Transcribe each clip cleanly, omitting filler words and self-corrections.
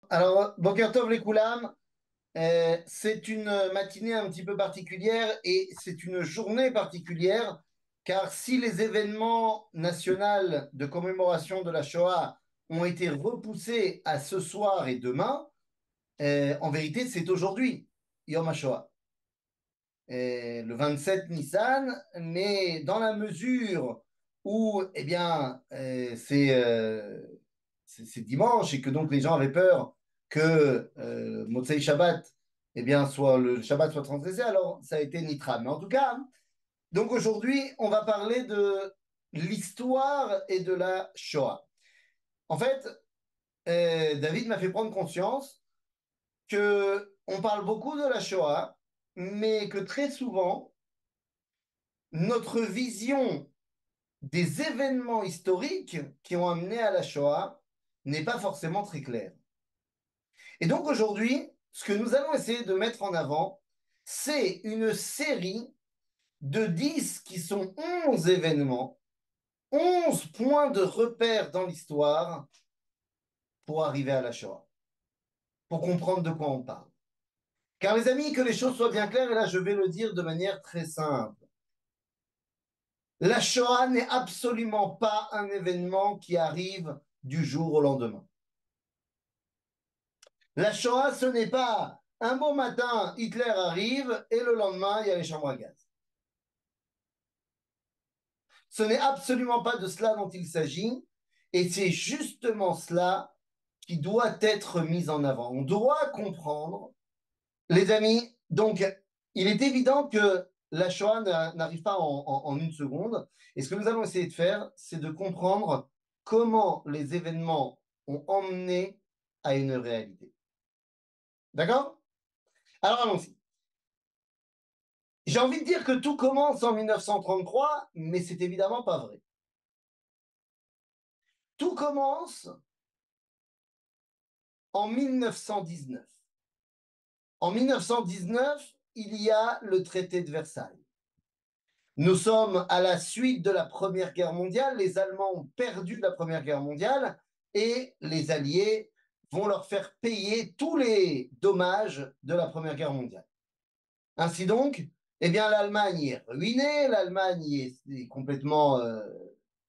Alors, Boker Tov les Koulam, c'est une matinée un petit peu particulière et c'est une journée particulière, car si les événements nationaux de commémoration de la Shoah ont été repoussés à ce soir et demain, en vérité, c'est aujourd'hui, Yom HaShoah, le 27 Nissan, mais dans la mesure où, eh bien, c'est dimanche et que donc les gens avaient peur que Motsei Shabbat, eh bien, le Shabbat soit transgressé, alors ça a été Nitra. Mais en tout cas, donc aujourd'hui, on va parler de l'histoire et de la Shoah. En fait, David m'a fait prendre conscience que on parle beaucoup de la Shoah, mais que très souvent, notre vision des événements historiques qui ont amené à la Shoah n'est pas forcément très claire. Et donc aujourd'hui, ce que nous allons essayer de mettre en avant, c'est une série de 10 qui sont 11 événements, 11 points de repère dans l'histoire pour arriver à la Shoah, pour comprendre de quoi on parle. Car les amis, que les choses soient bien claires, et là je vais le dire de manière très simple. La Shoah n'est absolument pas un événement qui arrive du jour au lendemain. La Shoah, ce n'est pas un beau matin, Hitler arrive et le lendemain, il y a les chambres à gaz. Ce n'est absolument pas de cela dont il s'agit et c'est justement cela qui doit être mis en avant. On doit comprendre, les amis, donc il est évident que la Shoah n'arrive pas en une seconde et ce que nous allons essayer de faire, c'est de comprendre comment les événements ont emmené à une réalité. D'accord? Alors allons-y. J'ai envie de dire que tout commence en 1933, mais c'est évidemment pas vrai. Tout commence en 1919. En 1919, il y a le traité de Versailles. Nous sommes à la suite de la Première Guerre mondiale. Les Allemands ont perdu la Première Guerre mondiale et les Alliés vont leur faire payer tous les dommages de la Première Guerre mondiale. Ainsi donc, eh bien, l'Allemagne est ruinée, l'Allemagne est complètement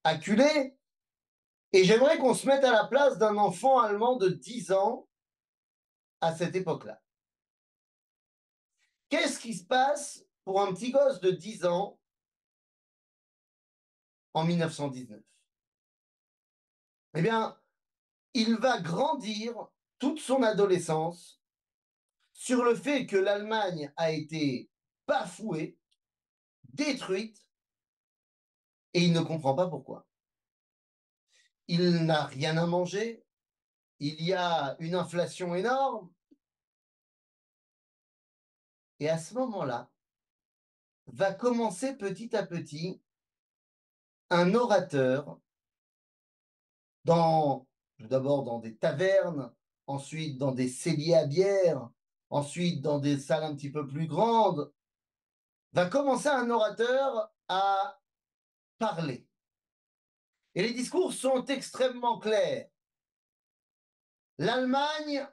acculée. Et j'aimerais qu'on se mette à la place d'un enfant allemand de 10 ans à cette époque-là. Qu'est-ce qui se passe pour un petit gosse de 10 ans en 1919? Eh bien, il va grandir toute son adolescence sur le fait que l'Allemagne a été bafouée, détruite, et il ne comprend pas pourquoi. Il n'a rien à manger, il y a une inflation énorme, et à ce moment-là, va commencer petit à petit un orateur d'abord dans des tavernes, ensuite dans des celliers à bière, ensuite dans des salles un petit peu plus grandes, va commencer un orateur à parler. Et les discours sont extrêmement clairs. L'Allemagne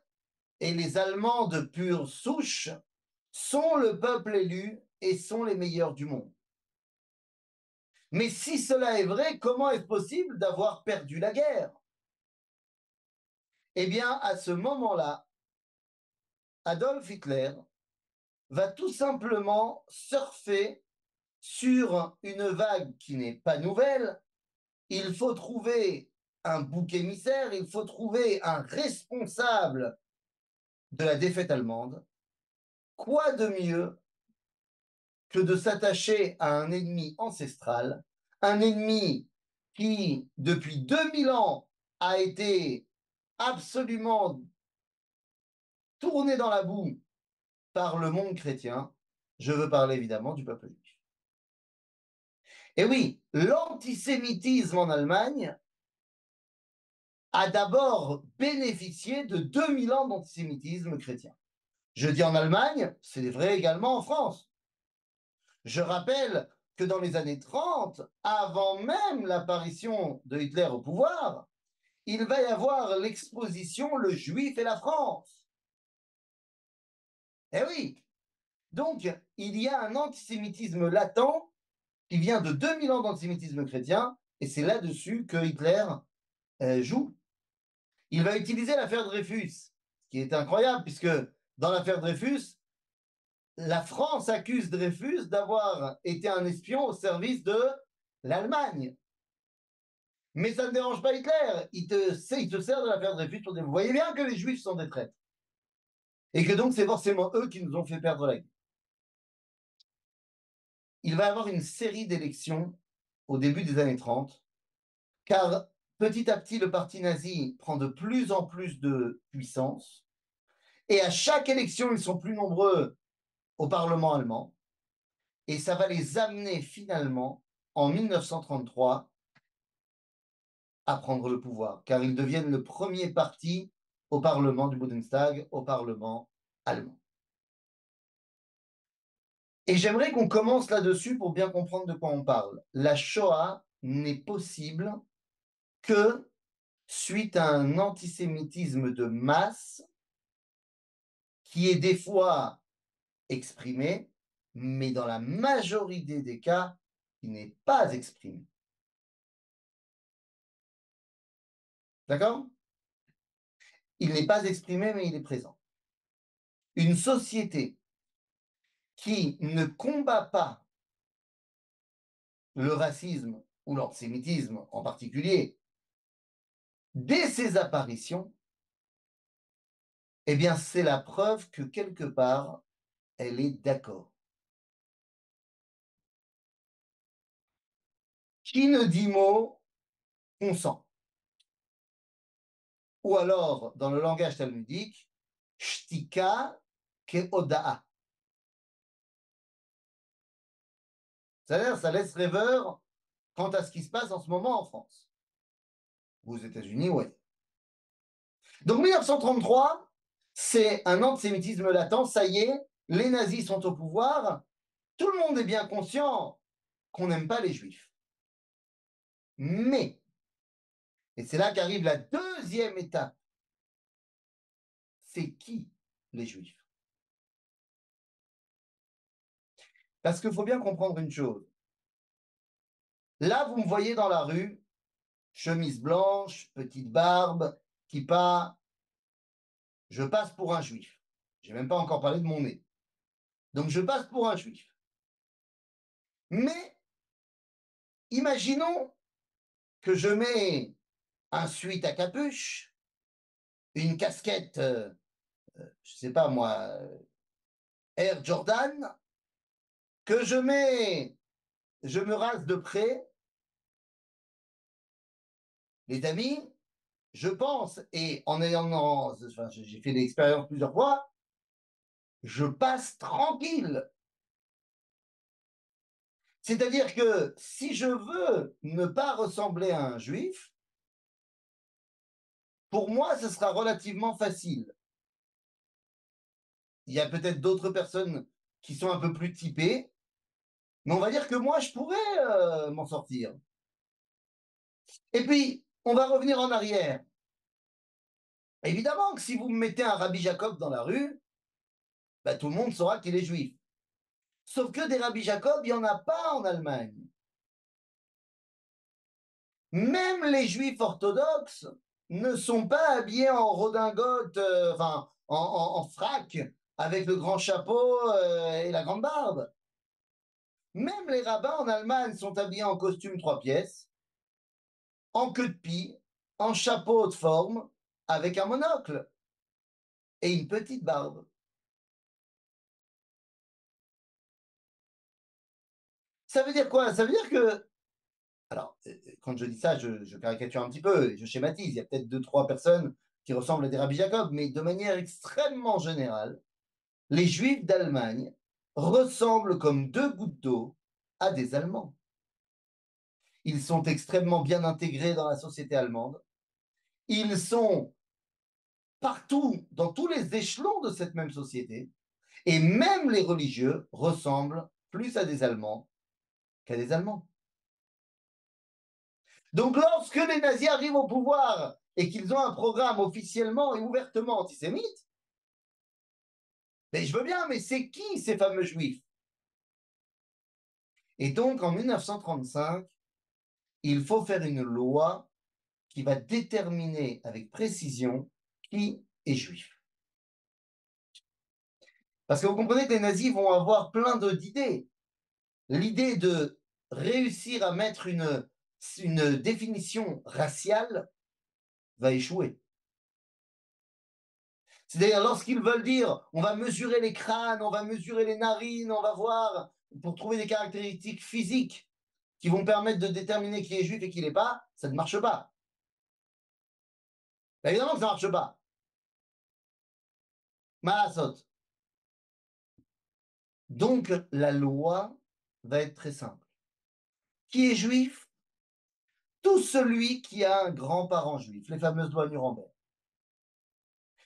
et les Allemands de pure souche sont le peuple élu et sont les meilleurs du monde. Mais si cela est vrai, comment est-ce possible d'avoir perdu la guerre? Eh bien, à ce moment-là, Adolf Hitler va tout simplement surfer sur une vague qui n'est pas nouvelle. Il faut trouver un bouc émissaire, il faut trouver un responsable de la défaite allemande. Quoi de mieux que de s'attacher à un ennemi ancestral, un ennemi qui, depuis 2000 ans, a été absolument tourné dans la boue par le monde chrétien. Je veux parler évidemment du peuple juif. Et oui, l'antisémitisme en Allemagne a d'abord bénéficié de 2000 ans d'antisémitisme chrétien. Je dis en Allemagne, c'est vrai également en France. Je rappelle que dans les années 30, avant même l'apparition de Hitler au pouvoir, il va y avoir l'exposition Le Juif et la France. Eh oui. Donc, il y a un antisémitisme latent qui vient de 2000 ans d'antisémitisme chrétien, et c'est là-dessus que Hitler joue. Il va utiliser l'affaire Dreyfus, ce qui est incroyable, puisque dans l'affaire Dreyfus, la France accuse Dreyfus d'avoir été un espion au service de l'Allemagne. Mais ça ne dérange pas Hitler. Il se sert de l'affaire Dreyfus pour dire, vous voyez bien que les Juifs sont des traîtres. Et que donc c'est forcément eux qui nous ont fait perdre la guerre. Il va y avoir une série d'élections au début des années 30, car petit à petit, le parti nazi prend de plus en plus de puissance. Et à chaque élection, ils sont plus nombreux au Parlement allemand. Et ça va les amener finalement, en 1933, à prendre le pouvoir, car ils deviennent le premier parti au Parlement du Bundestag, au Parlement allemand. Et j'aimerais qu'on commence là-dessus pour bien comprendre de quoi on parle. La Shoah n'est possible que suite à un antisémitisme de masse qui est des fois exprimé, mais dans la majorité des cas, qui n'est pas exprimé. D'accord? Il n'est pas exprimé, mais il est présent. Une société qui ne combat pas le racisme ou l'antisémitisme en particulier, dès ses apparitions, eh bien, c'est la preuve que quelque part, elle est d'accord. Qui ne dit mot consent. Ou alors, dans le langage talmudique, shtika keoda'a. C'est-à-dire, ça laisse rêveur quant à ce qui se passe en ce moment en France. Ou aux États-Unis, oui. Donc 1933, c'est un antisémitisme latent, ça y est, les nazis sont au pouvoir, tout le monde est bien conscient qu'on n'aime pas les juifs. Mais, et c'est là qu'arrive la deuxième étape, c'est qui les juifs? Parce qu'il faut bien comprendre une chose. Là, vous me voyez dans la rue, chemise blanche, petite barbe, kippa, je passe pour un juif. Je n'ai même pas encore parlé de mon nez. Donc je passe pour un juif. Mais imaginons que je mets un sweat à capuche, une casquette, je ne sais pas moi, Air Jordan, que je me rase de près. Les amis, je pense, et enfin, j'ai fait l'expérience plusieurs fois, je passe tranquille. C'est-à-dire que si je veux ne pas ressembler à un juif, pour moi, ce sera relativement facile. Il y a peut-être d'autres personnes qui sont un peu plus typées, mais on va dire que moi, je pourrais m'en sortir. Et puis, on va revenir en arrière. Évidemment que si vous me mettez un Rabbi Jacob dans la rue, bah, tout le monde saura qu'il est juif. Sauf que des Rabbi Jacob, il n'y en a pas en Allemagne. Même les juifs orthodoxes ne sont pas habillés en redingote, enfin, en frac, avec le grand chapeau et la grande barbe. Même les rabbins en Allemagne sont habillés en costume 3 pièces, en queue de pie, en chapeau de forme, avec un monocle et une petite barbe. Ça veut dire quoi? Ça veut dire que, alors, quand je dis ça, je caricature un petit peu, je schématise. Il y a peut-être 2, 3 personnes qui ressemblent à des Rabbi Jacob, mais de manière extrêmement générale, les Juifs d'Allemagne ressemblent comme 2 gouttes d'eau à des Allemands. Ils sont extrêmement bien intégrés dans la société allemande. Ils sont partout, dans tous les échelons de cette même société. Et même les religieux ressemblent plus à des Allemands qu'à des Allemands. Donc lorsque les nazis arrivent au pouvoir et qu'ils ont un programme officiellement et ouvertement antisémite, mais je veux bien, mais c'est qui ces fameux juifs? Et donc, en 1935, il faut faire une loi qui va déterminer avec précision qui est juif. Parce que vous comprenez que les nazis vont avoir plein d'idées. L'idée de réussir à mettre une définition raciale va échouer. C'est-à-dire, lorsqu'ils veulent dire, on va mesurer les crânes, on va mesurer les narines, on va voir, pour trouver des caractéristiques physiques qui vont permettre de déterminer qui est juif et qui n'est pas, ça ne marche pas. Ben évidemment que ça ne marche pas. Maasot. Donc, la loi va être très simple. Qui est juif? Tout celui qui a un grand-parent juif, les fameuses lois Nuremberg.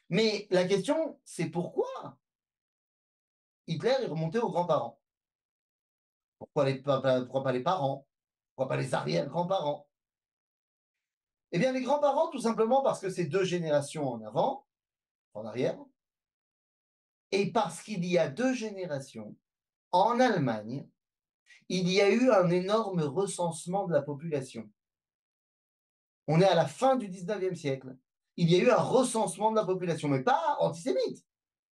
Mais la question, c'est pourquoi Hitler est remonté aux grands-parents? Pourquoi pas les parents? Pourquoi pas les arrière-grands-parents? Eh bien, les grands-parents, tout simplement parce que c'est 2 générations en avant, en arrière, et parce qu'il y a 2 générations, en Allemagne, il y a eu un énorme recensement de la population. On est à la fin du 19e siècle. Il y a eu un recensement de la population, mais pas antisémite,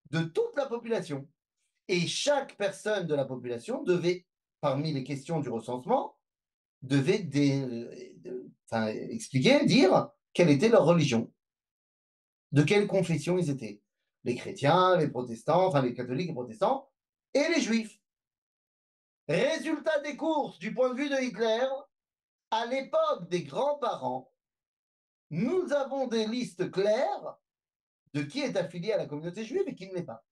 de toute la population. Et chaque personne de la population devait, parmi les questions du recensement, devait expliquer, dire quelle était leur religion, de quelle confession ils étaient. Les chrétiens, les protestants, enfin les catholiques, les protestants, et les juifs. Résultat des courses, du point de vue de Hitler, à l'époque des grands-parents, nous avons des listes claires de qui est affilié à la communauté juive et qui ne l'est pas.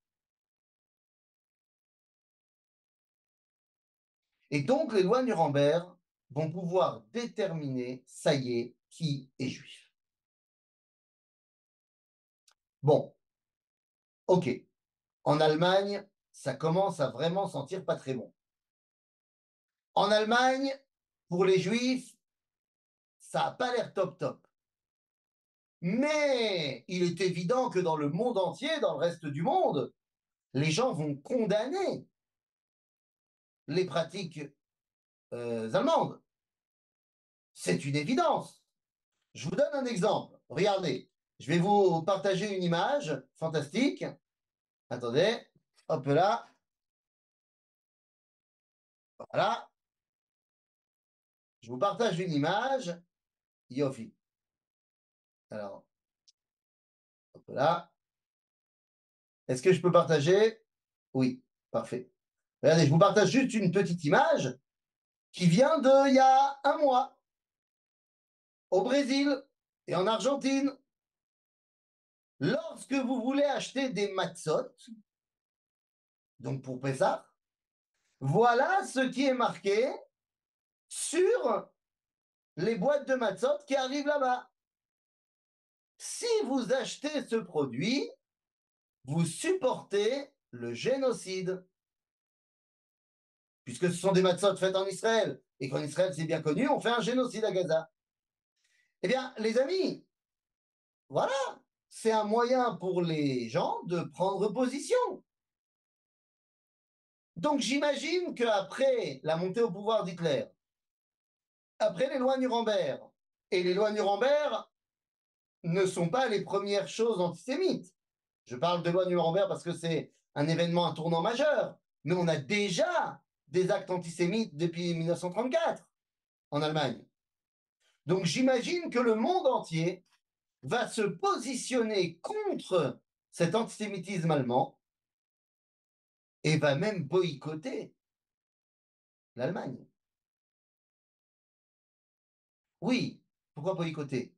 Et donc, les lois Nuremberg vont pouvoir déterminer, ça y est, qui est juif. Bon, ok. En Allemagne, ça commence à vraiment sentir pas très bon. En Allemagne, pour les juifs, ça n'a pas l'air top top. Mais il est évident que dans le monde entier, dans le reste du monde, les gens vont condamner les pratiques allemandes. C'est une évidence. Je vous donne un exemple. Regardez, je vais vous partager une image fantastique. Attendez, hop là. Voilà. Je vous partage une image. Yofi. Alors, hop là. Est-ce que je peux partager? Oui, parfait. Regardez, je vous partage juste une petite image qui vient de il y a un mois au Brésil et en Argentine. Lorsque vous voulez acheter des matzot, donc pour Pessah, voilà ce qui est marqué sur les boîtes de matzot qui arrivent là-bas. Si vous achetez ce produit, vous supportez le génocide. Puisque ce sont des matzot faites en Israël, et qu'en Israël, c'est bien connu, on fait un génocide à Gaza. Eh bien, les amis, voilà, c'est un moyen pour les gens de prendre position. Donc j'imagine qu'après la montée au pouvoir d'Hitler, après les lois Nuremberg, et les lois Nuremberg ne sont pas les premières choses antisémites. Je parle de loi Nuremberg parce que c'est un événement, un tournant majeur, mais on a déjà des actes antisémites depuis 1934 en Allemagne. Donc j'imagine que le monde entier va se positionner contre cet antisémitisme allemand et va même boycotter l'Allemagne. Oui, pourquoi boycotter?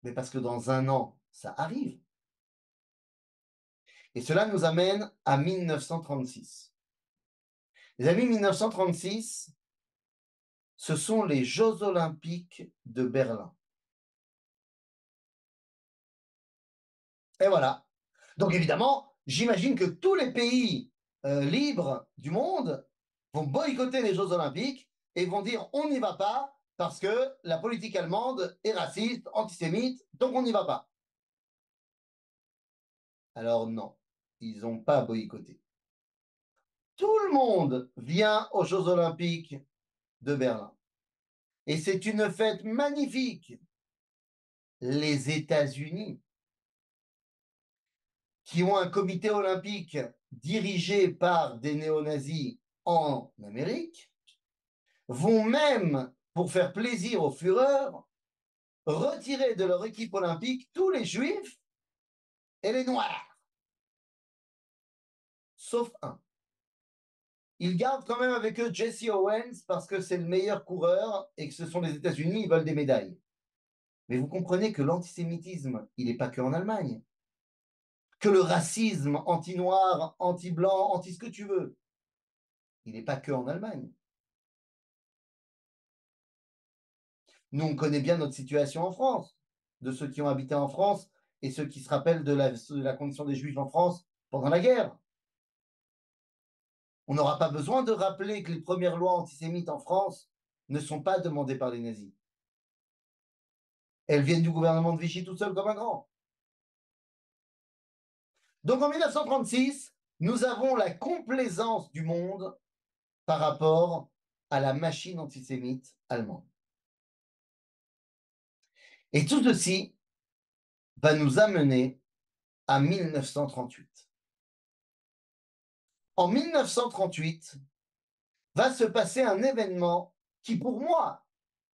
Mais parce que dans un an, ça arrive. Et cela nous amène à 1936. Les amis, 1936, ce sont les Jeux olympiques de Berlin. Et voilà. Donc évidemment, j'imagine que tous les pays libres du monde vont boycotter les Jeux olympiques et vont dire on n'y va pas parce que la politique allemande est raciste, antisémite, donc on n'y va pas. Alors non, ils n'ont pas boycotté. Tout le monde vient aux Jeux Olympiques de Berlin. Et c'est une fête magnifique. Les États-Unis, qui ont un comité olympique dirigé par des néo-nazis en Amérique, vont même, pour faire plaisir aux Führers, retirer de leur équipe olympique tous les juifs et les noirs, sauf un. Ils gardent quand même avec eux Jesse Owens parce que c'est le meilleur coureur et que ce sont les États-Unis, ils veulent des médailles. Mais vous comprenez que l'antisémitisme, il n'est pas que en Allemagne, que le racisme anti-noir, anti-blanc, anti ce que tu veux, il n'est pas que en Allemagne. Nous, on connaît bien notre situation en France, de ceux qui ont habité en France et ceux qui se rappellent de la condition des Juifs en France pendant la guerre. On n'aura pas besoin de rappeler que les premières lois antisémites en France ne sont pas demandées par les nazis. Elles viennent du gouvernement de Vichy tout seul comme un grand. Donc en 1936, nous avons la complaisance du monde par rapport à la machine antisémite allemande. Et tout ceci va nous amener à 1938. En 1938, va se passer un événement qui, pour moi,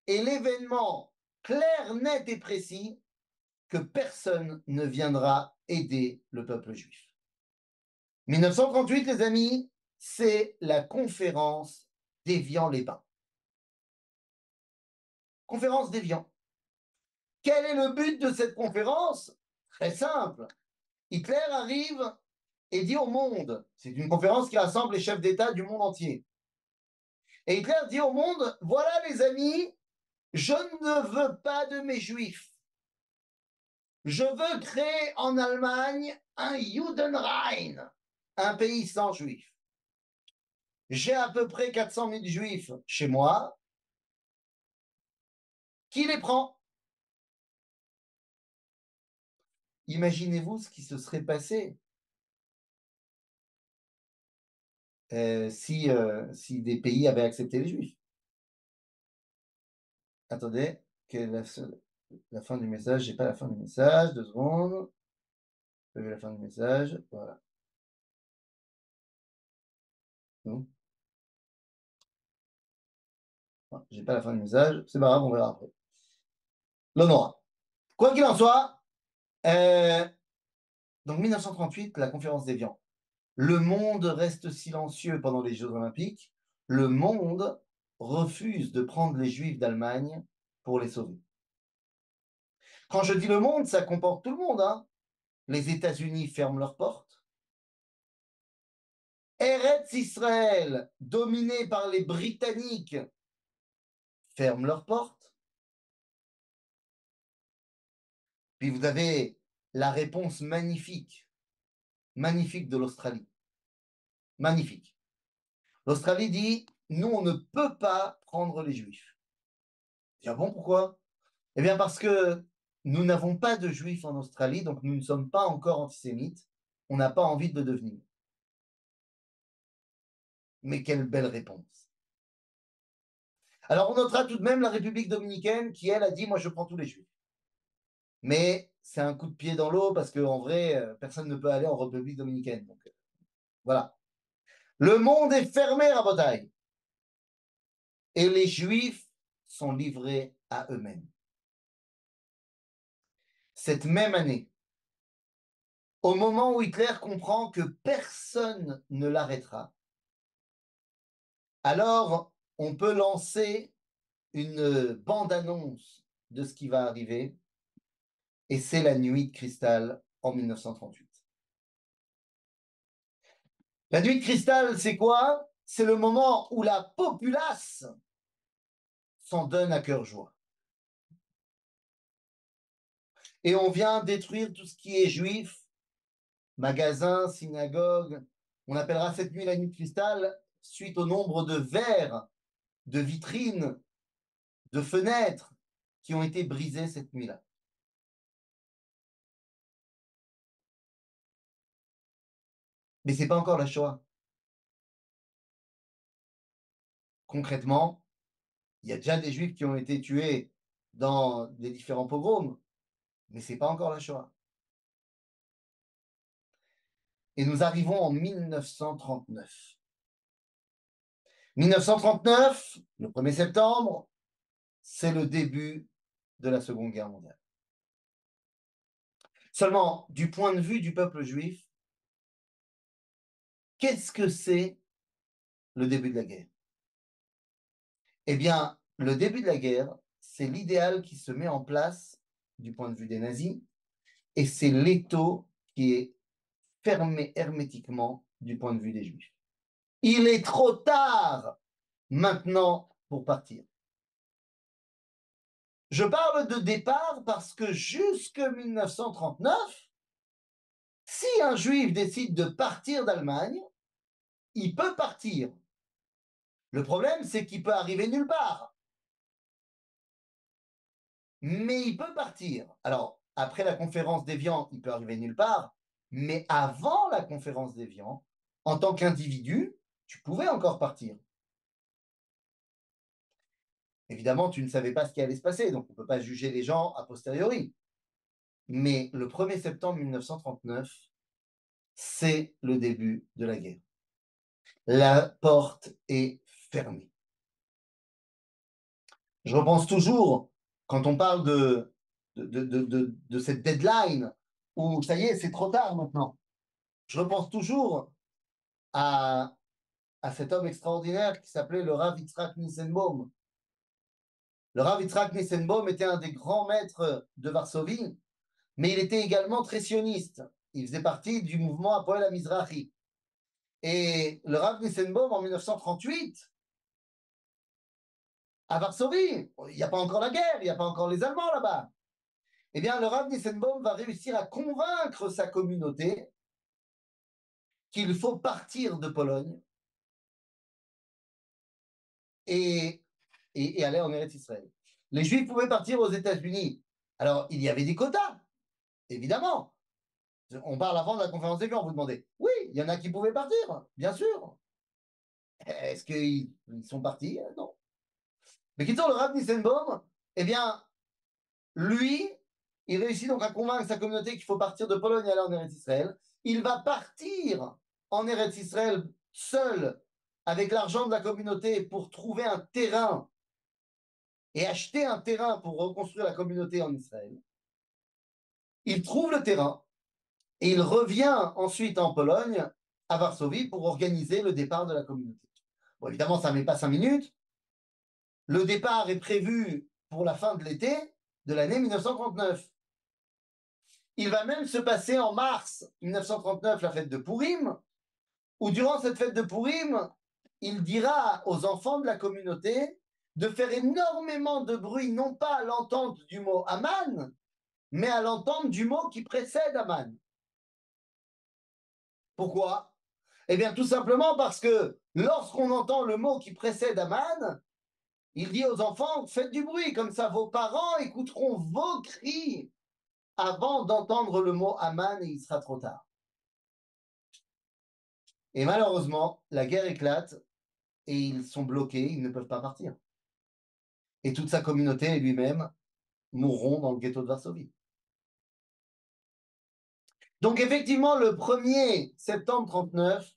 est l'événement clair, net et précis que personne ne viendra aider le peuple juif. 1938, les amis, c'est la conférence d'Évian-les-Bains. Conférence d'Évian. Quel est le but de cette conférence? Très simple. Hitler arrive et dit au monde, c'est une conférence qui rassemble les chefs d'État du monde entier. Et Hitler dit au monde, voilà les amis, je ne veux pas de mes juifs. Je veux créer en Allemagne un Judenrein, un pays sans juifs. J'ai à peu près 400 000 juifs chez moi. Qui les prend? Imaginez-vous ce qui se serait passé si des pays avaient accepté les juifs. Attendez, la fin du message, j'ai pas la fin du message, 2 secondes. La fin du message, voilà. Non, j'ai pas la fin du message, c'est pas grave, on verra après. L'honneur. Quoi qu'il en soit, donc 1938, la conférence d'Évian. Le monde reste silencieux pendant les Jeux Olympiques. Le monde refuse de prendre les Juifs d'Allemagne pour les sauver. Quand je dis le monde, ça comporte tout le monde. Hein. Les États-Unis ferment leurs portes. Eretz Israël, dominé par les Britanniques, ferme leurs portes. Puis vous avez la réponse magnifique de l'Australie. Magnifique. L'Australie dit, nous, on ne peut pas prendre les Juifs. Ah bon, pourquoi? Eh bien, parce que nous n'avons pas de Juifs en Australie, donc nous ne sommes pas encore antisémites. On n'a pas envie de le devenir. Mais quelle belle réponse. Alors, on notera tout de même la République dominicaine qui, elle, a dit, moi, je prends tous les Juifs. Mais c'est un coup de pied dans l'eau parce qu'en vrai, personne ne peut aller en République dominicaine. Donc, voilà. Le monde est fermé à Bretagne. Et les Juifs sont livrés à eux-mêmes. Cette même année, au moment où Hitler comprend que personne ne l'arrêtera, alors on peut lancer une bande-annonce de ce qui va arriver, et c'est la nuit de cristal en 1938. La nuit de cristal, c'est quoi? C'est le moment où la populace s'en donne à cœur joie. Et on vient détruire tout ce qui est juif, magasins, synagogues. On appellera cette nuit la nuit de cristal suite au nombre de verres, de vitrines, de fenêtres qui ont été brisées cette nuit-là. Mais ce n'est pas encore la Shoah. Concrètement, il y a déjà des Juifs qui ont été tués dans des différents pogroms, mais ce n'est pas encore la Shoah. Et nous arrivons en 1939. 1939, le 1er septembre, c'est le début de la Seconde Guerre mondiale. Seulement, du point de vue du peuple juif, qu'est-ce que c'est le début de la guerre? Eh bien, le début de la guerre, c'est l'idéal qui se met en place du point de vue des nazis, et c'est l'étau qui est fermé hermétiquement du point de vue des juifs. Il est trop tard maintenant pour partir. Je parle de départ parce que jusque 1939, si un juif décide de partir d'Allemagne, il peut partir. Le problème, c'est qu'il peut arriver nulle part. Mais il peut partir. Alors, après la conférence d'Évian, il peut arriver nulle part. Mais avant la conférence d'Évian, en tant qu'individu, tu pouvais encore partir. Évidemment, tu ne savais pas ce qui allait se passer, donc on ne peut pas juger les gens a posteriori. Mais le 1er septembre 1939, c'est le début de la guerre. La porte est fermée. Je repense toujours, quand on parle de cette deadline, où ça y est, c'est trop tard maintenant, je repense toujours à cet homme extraordinaire qui s'appelait le Rav Yitzhak Nissenbaum. Le Rav Yitzhak Nissenbaum était un des grands maîtres de Varsovie, mais il était également très sioniste. Il faisait partie du mouvement Hapoel HaMizrahi. Et le Rav Nissenbaum, en 1938, à Varsovie, il n'y a pas encore la guerre, il n'y a pas encore les Allemands là-bas. Eh bien, le Rav Nissenbaum va réussir à convaincre sa communauté qu'il faut partir de Pologne et aller en Eretz Israël. Les Juifs pouvaient partir aux États-Unis. Alors, il y avait des quotas, évidemment. On parle avant de la conférence des Blancs, vous demandez. Oui, il y en a qui pouvaient partir, bien sûr. Est-ce qu'ils sont partis? Non. Mais qui sont le Rav Nissenbaum? Eh bien, lui, il réussit donc à convaincre sa communauté qu'il faut partir de Pologne et aller en Eretz Israël. Il va partir en Eretz Israël seul avec l'argent de la communauté pour trouver un terrain et acheter un terrain pour reconstruire la communauté en Israël. Il trouve le terrain et il revient ensuite en Pologne, à Varsovie, pour organiser le départ de la communauté. Bon, évidemment, ça ne met pas 5 minutes. Le départ est prévu pour la fin de l'été de l'année 1939. Il va même se passer en mars 1939 la fête de Pourim, où durant cette fête de Pourim, il dira aux enfants de la communauté de faire énormément de bruit, non pas à l'entente du mot Aman, mais à l'entente du mot qui précède Aman. Pourquoi? Eh bien, tout simplement parce que lorsqu'on entend le mot qui précède Aman, il dit aux enfants, faites du bruit, comme ça vos parents écouteront vos cris avant d'entendre le mot Aman et il sera trop tard. Et malheureusement, la guerre éclate et ils sont bloqués, ils ne peuvent pas partir. Et toute sa communauté et lui-même mourront dans le ghetto de Varsovie. Donc effectivement, le 1er septembre 1939,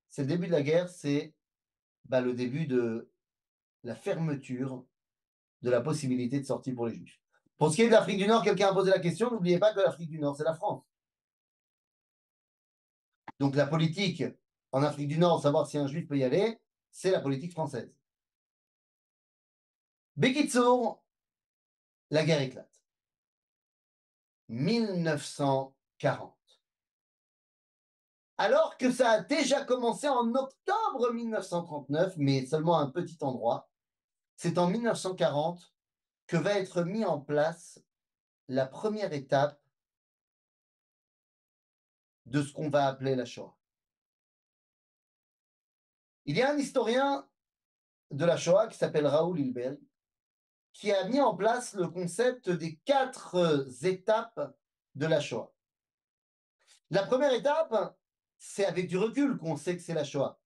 c'est le début de la guerre, c'est le début de la fermeture de la possibilité de sortie pour les Juifs. Pour ce qui est de l'Afrique du Nord, quelqu'un a posé la question, n'oubliez pas que l'Afrique du Nord, c'est la France. Donc la politique en Afrique du Nord, savoir si un Juif peut y aller, c'est la politique française. Bekitsour, la guerre éclate. 1940. Alors que ça a déjà commencé en octobre 1939, mais seulement à un petit endroit, c'est en 1940 que va être mis en place la première étape de ce qu'on va appeler la Shoah. Il y a un historien de la Shoah qui s'appelle Raoul Hilberg, qui a mis en place le concept des 4 étapes de la Shoah. La première étape, c'est avec du recul qu'on sait que c'est la Shoah.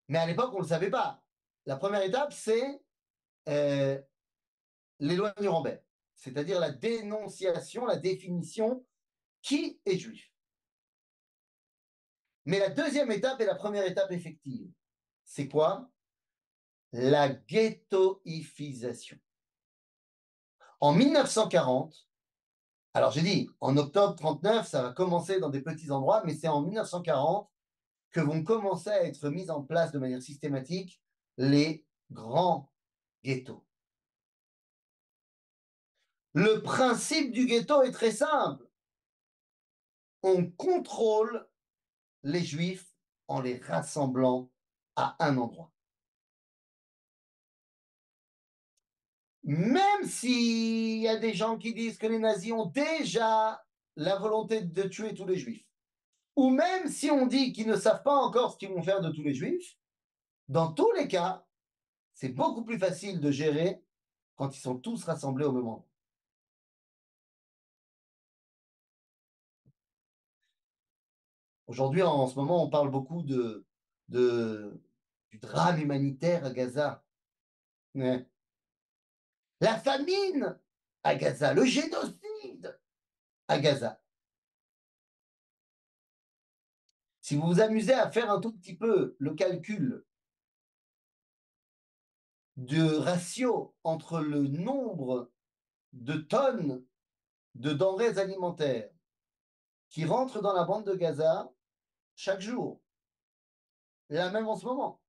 Mais à l'époque, on ne le savait pas. La première étape, c'est les lois de Nuremberg, c'est-à-dire la dénonciation, la définition qui est juif. Mais la deuxième étape est la première étape effective. C'est quoi? La ghettoïfisation. En 1940, alors j'ai dit, en octobre 39, ça va commencer dans des petits endroits, mais c'est en 1940 que vont commencer à être mises en place de manière systématique les grands ghettos. Le principe du ghetto est très simple. On contrôle les juifs en les rassemblant à un endroit. Même s'il y a des gens qui disent que les nazis ont déjà la volonté de tuer tous les juifs, ou même si on dit qu'ils ne savent pas encore ce qu'ils vont faire de tous les juifs, dans tous les cas, c'est beaucoup plus facile de gérer quand ils sont tous rassemblés au même moment. Aujourd'hui, en ce moment, on parle beaucoup du drame humanitaire à Gaza. Ouais. La famine à Gaza, le génocide à Gaza. Si vous vous amusez à faire un tout petit peu le calcul de ratio entre le nombre de tonnes de denrées alimentaires qui rentrent dans la bande de Gaza chaque jour, là même en ce moment,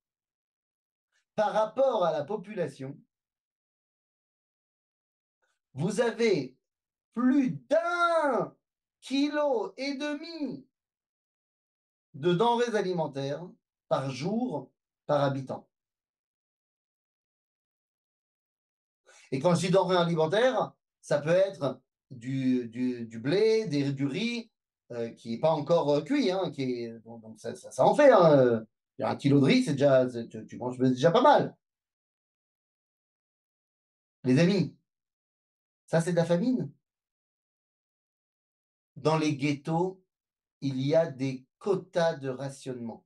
par rapport à la population, vous avez plus d'1,5 kg de denrées alimentaires par jour par habitant. Et quand je dis denrées alimentaires, ça peut être du blé, du riz, qui n'est pas encore cuit, hein, donc ça en fait. Hein, 1 kg de riz, c'est déjà, tu manges déjà pas mal. Les amis, ça c'est de la famine. Dans les ghettos, il y a des quotas de rationnement.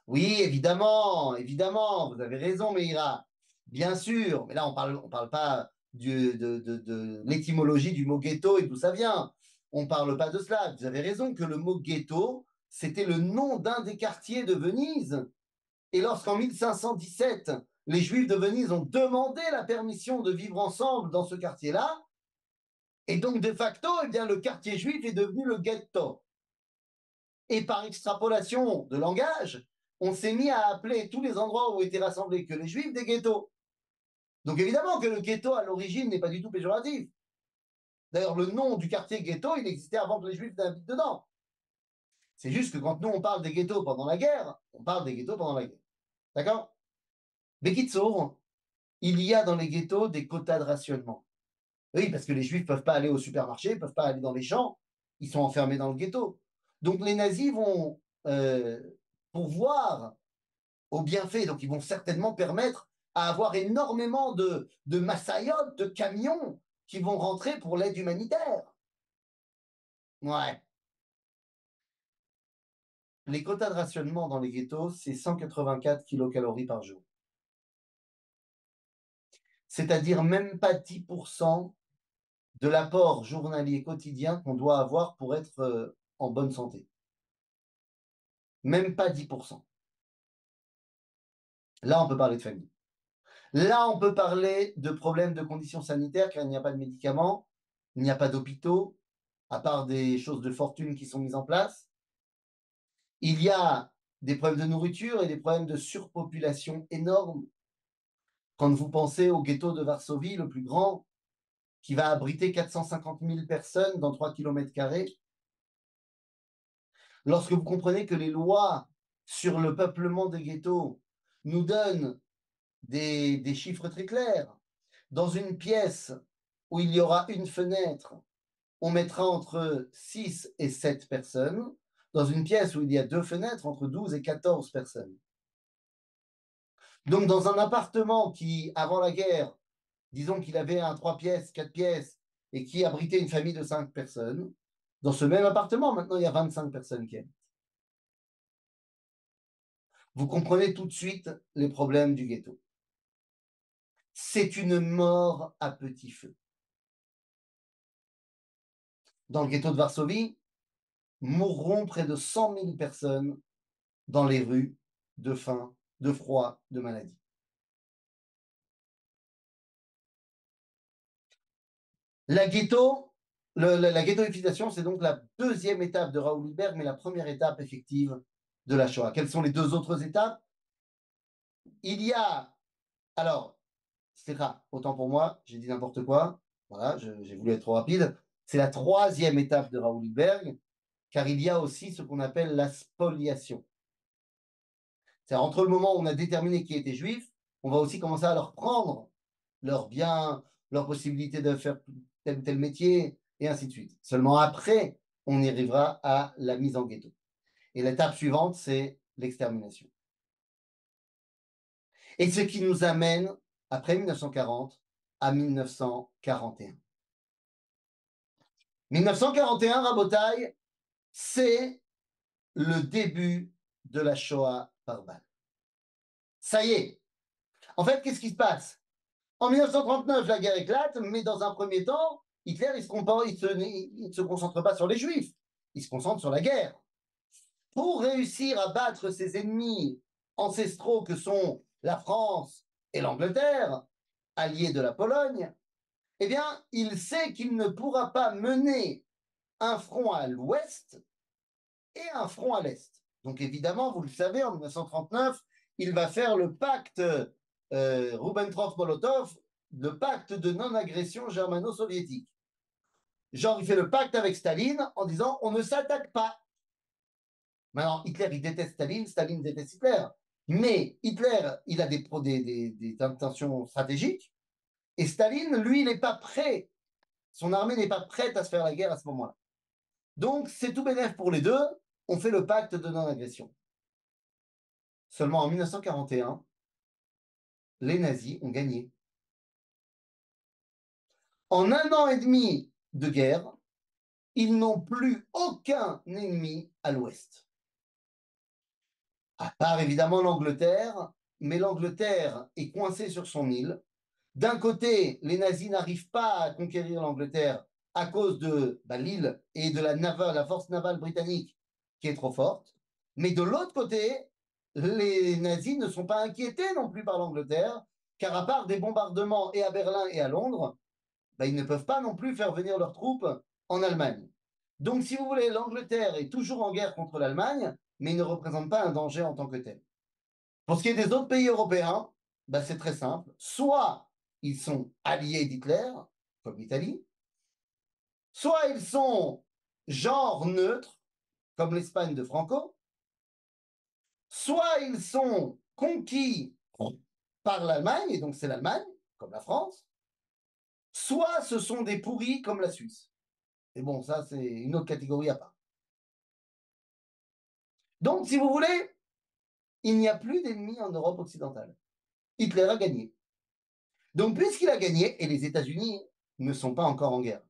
Oui, évidemment, évidemment, vous avez raison, Meïra. Bien sûr, mais là, on parle pas de l'étymologie du mot ghetto et d'où ça vient. On parle pas de cela. Vous avez raison que le mot ghetto, c'était le nom d'un des quartiers de Venise. Et lorsqu'en 1517, les Juifs de Venise ont demandé la permission de vivre ensemble dans ce quartier-là, et donc de facto, eh bien, le quartier juif est devenu le ghetto. Et par extrapolation de langage, on s'est mis à appeler tous les endroits où étaient rassemblés que les juifs des ghettos. Donc évidemment que le ghetto à l'origine n'est pas du tout péjoratif. D'ailleurs, le nom du quartier ghetto, il existait avant que les juifs n'habitent dedans. C'est juste que quand nous on parle des ghettos pendant la guerre, on parle des ghettos pendant la guerre. D'accord? Bekitsour, il y a dans les ghettos des quotas de rationnement. Oui, parce que les juifs ne peuvent pas aller au supermarché, ne peuvent pas aller dans les champs, ils sont enfermés dans le ghetto. Donc les nazis vont pourvoir aux bienfaits, donc ils vont certainement permettre à avoir énormément de massayotes, de camions qui vont rentrer pour l'aide humanitaire. Ouais. Les quotas de rationnement dans les ghettos, c'est 184 kilocalories par jour. C'est-à-dire même pas 10% de l'apport journalier quotidien qu'on doit avoir pour être en bonne santé. Même pas 10%. Là, on peut parler de famille. Là, on peut parler de problèmes de conditions sanitaires car il n'y a pas de médicaments, il n'y a pas d'hôpitaux, à part des choses de fortune qui sont mises en place. Il y a des problèmes de nourriture et des problèmes de surpopulation énormes. Quand vous pensez au ghetto de Varsovie, le plus grand, qui va abriter 450 000 personnes dans 3 km², lorsque vous comprenez que les lois sur le peuplement des ghettos nous donnent des chiffres très clairs, dans une pièce où il y aura une fenêtre, on mettra entre 6 et 7 personnes. Dans une pièce où il y a 2 fenêtres, entre 12 et 14 personnes. Donc, dans un appartement qui, avant la guerre, disons qu'il avait un 3 pièces, 4 pièces, et qui abritait une famille de 5 personnes, dans ce même appartement, maintenant, il y a 25 personnes qui habitent. Vous comprenez tout de suite les problèmes du ghetto. C'est une mort à petit feu. Dans le ghetto de Varsovie, mourront près de 100 000 personnes dans les rues de faim, de froid, de maladie. La ghettoisation, c'est donc la deuxième étape de Raoul Hilberg, mais la première étape effective de la Shoah. Quelles sont les deux autres étapes? Il y a, alors, c'est rare, autant pour moi, j'ai dit n'importe quoi, voilà, j'ai voulu être trop rapide. C'est la troisième étape de Raoul Hilberg, car il y a aussi ce qu'on appelle la spoliation. C'est-à-dire, entre le moment où on a déterminé qui était juif, on va aussi commencer à leur prendre leurs biens, leurs possibilités de faire tel ou tel métier, et ainsi de suite. Seulement après, on y arrivera à la mise en ghetto. Et l'étape suivante, c'est l'extermination. Et ce qui nous amène, après 1940, à 1941. 1941, Rabotaille, c'est le début de la Shoah par balle. Ça y est. En fait, qu'est-ce qui se passe? En 1939, la guerre éclate, mais dans un premier temps, Hitler, il ne se concentre pas sur les Juifs, il se concentre sur la guerre. Pour réussir à battre ses ennemis ancestraux que sont la France et l'Angleterre, alliés de la Pologne, eh bien, il sait qu'il ne pourra pas mener un front à l'ouest et un front à l'est. Donc évidemment, vous le savez, en 1939, il va faire le pacte Ribbentrop-Molotov, le pacte de non-agression germano-soviétique. Genre, il fait le pacte avec Staline en disant on ne s'attaque pas. Maintenant, Hitler, il déteste Staline, Staline déteste Hitler. Mais Hitler, il a des intentions stratégiques. Et Staline, lui, il n'est pas prêt. Son armée n'est pas prête à se faire la guerre à ce moment-là. Donc, c'est tout bénef pour les deux. On fait le pacte de non-agression. Seulement en 1941, les nazis ont gagné. En un an et demi de guerre, ils n'ont plus aucun ennemi à l'ouest. À part évidemment l'Angleterre, mais l'Angleterre est coincée sur son île. D'un côté, les nazis n'arrivent pas à conquérir l'Angleterre à cause de l'île et de la force navale britannique qui est trop forte. Mais de l'autre côté, les nazis ne sont pas inquiétés non plus par l'Angleterre, car à part des bombardements et à Berlin et à Londres, ils ne peuvent pas non plus faire venir leurs troupes en Allemagne. Donc, si vous voulez, l'Angleterre est toujours en guerre contre l'Allemagne, mais il ne représente pas un danger en tant que tel. Pour ce qui est des autres pays européens, c'est très simple. Soit ils sont alliés d'Hitler, comme l'Italie, soit ils sont genre neutres, comme l'Espagne de Franco, soit ils sont conquis par l'Allemagne, et donc c'est l'Allemagne, comme la France, soit ce sont des pourris comme la Suisse. Et bon, ça, c'est une autre catégorie à part. Donc, si vous voulez, il n'y a plus d'ennemis en Europe occidentale. Hitler a gagné. Donc, puisqu'il a gagné, et les États-Unis ne sont pas encore en guerre,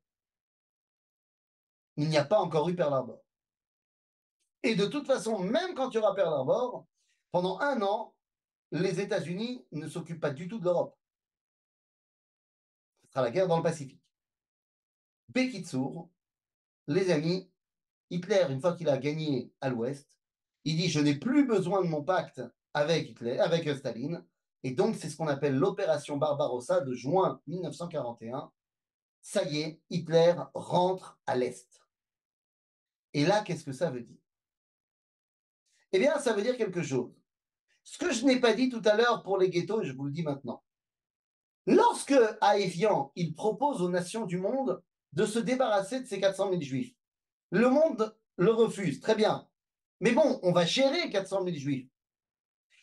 il n'y a pas encore eu Pearl Harbor. Et de toute façon, même quand il y aura Pearl Harbor, pendant un an, les États-Unis ne s'occupent pas du tout de l'Europe. Ce sera la guerre dans le Pacifique. Bekitsour, les amis, Hitler, une fois qu'il a gagné à l'Ouest, il dit je n'ai plus besoin de mon pacte avec Hitler, avec Staline, et donc c'est ce qu'on appelle l'opération Barbarossa de juin 1941. Ça y est, Hitler rentre à l'Est. Et là, qu'est-ce que ça veut dire? Eh bien, ça veut dire quelque chose. Ce que je n'ai pas dit tout à l'heure pour les ghettos, je vous le dis maintenant. Lorsque, à Évian, il propose aux nations du monde de se débarrasser de ces 400 000 juifs, le monde le refuse, très bien. Mais bon, on va gérer 400 000 juifs.